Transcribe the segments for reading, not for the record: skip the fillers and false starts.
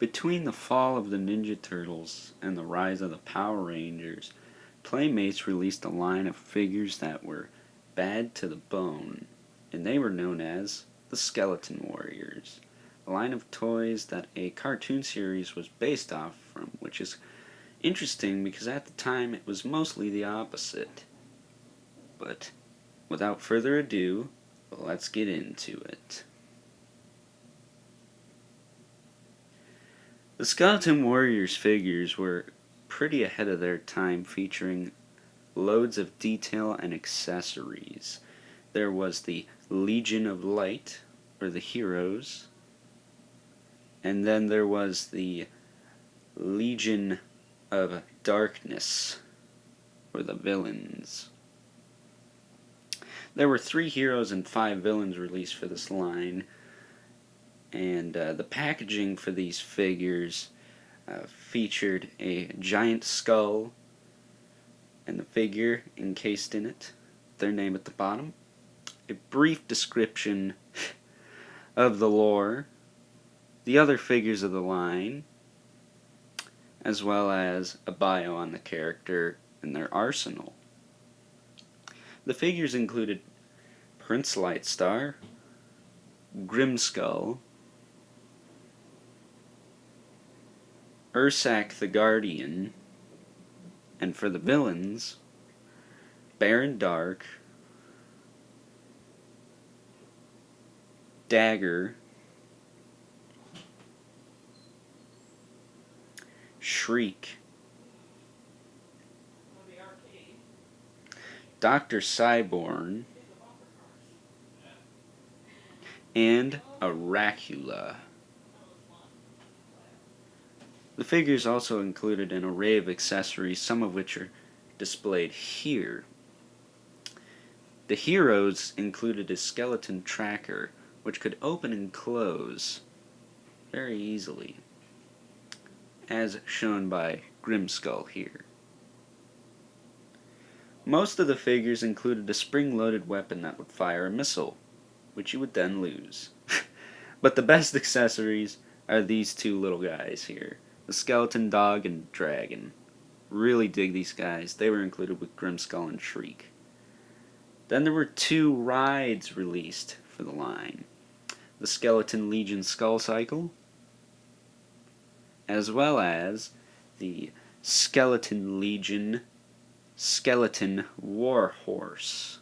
Between the fall of the Ninja Turtles and the rise of the Power Rangers, Playmates released a line of figures that were bad to the bone, and they were known as the Skeleton Warriors, a line of toys that a cartoon series was based off from, which is interesting because at the time it was mostly the opposite. But without further ado, let's get into it. The Skeleton Warriors figures were pretty ahead of their time, featuring loads of detail and accessories. There was the Legion of Light, or the heroes, and then there was the Legion of Darkness, or the villains. There were 3 heroes and 5 villains released for this line, and the packaging for these figures featured a giant skull and the figure encased in it, their name at the bottom, a brief description of the lore, the other figures of the line, as well as a bio on the character and their arsenal. The figures included Prince Lightstar, Grimskull, Ursak the Guardian, and for the villains, Baron Dark, Dagger, Shriek, Dr. Cyborn, and Aracula. The figures also included an array of accessories, some of which are displayed here. The heroes included a skeleton tracker, which could open and close very easily, as shown by Grimskull here. Most of the figures included a spring-loaded weapon that would fire a missile, which you would then lose. But the best accessories are these 2 little guys here, the skeleton dog and dragon. Really dig these guys. They were included with Grimskull and Shriek. Then there were 2 rides released for the line, the Skeleton Legion Skull Cycle, as well as the Skeleton Legion Skeleton War Horse.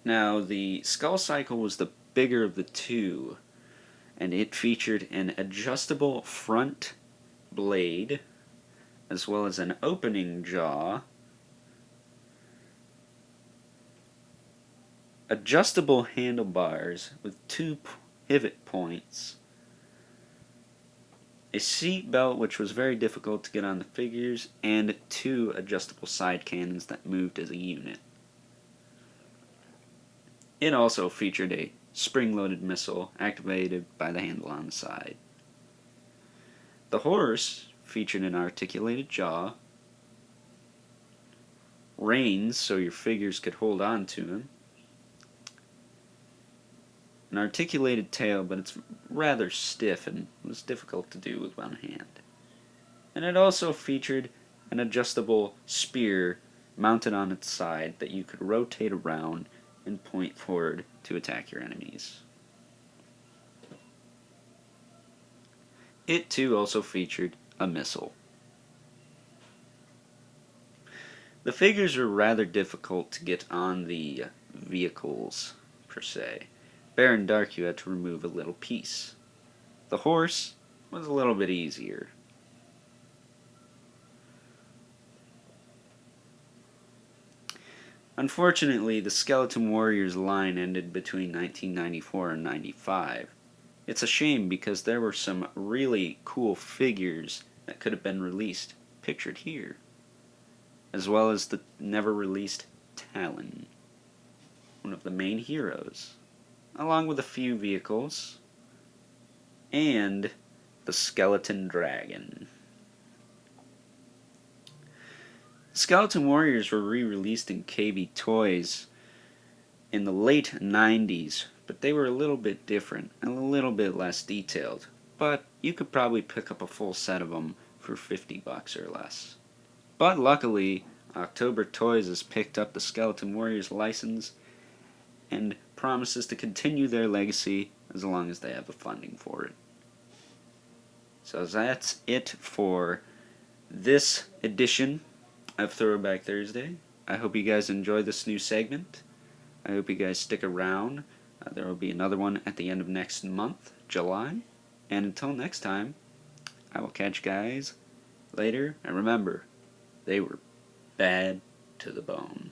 Now, the Skull Cycle was the bigger of the 2, and it featured an adjustable front blade, as well as an opening jaw, adjustable handlebars with 2 pivot points, a seat belt which was very difficult to get on the figures, and 2 adjustable side cannons that moved as a unit. It also featured a spring-loaded missile activated by the handle on the side. The horse featured an articulated jaw, reins so your figures could hold on to him, an articulated tail, but it's rather stiff and was difficult to do with one hand. And it also featured an adjustable spear mounted on its side that you could rotate around and point forward to attack your enemies. It too also featured a missile. The figures were rather difficult to get on the vehicles, per se. Baron Dark you had to remove a little piece. The horse was a little bit easier. Unfortunately, the Skeleton Warriors line ended between 1994 and 95. It's a shame because there were some really cool figures that could have been released, pictured here, as well as the never-released Talon, one of the main heroes, along with a few vehicles, and the Skeleton Dragon. Skeleton Warriors were re-released in KB Toys in the late 90s but they were a little bit different and a little bit less detailed. But you could probably pick up a full set of them for $50 or less. But luckily, October Toys has picked up the Skeleton Warriors license and promises to continue their legacy as long as they have the funding for it. So that's it for this edition of Throwback Thursday. I hope you guys enjoy this new segment. I hope you guys stick around. There will be another one at the end of next month, July. And until next time, I will catch you guys later. And remember, they were bad to the bone.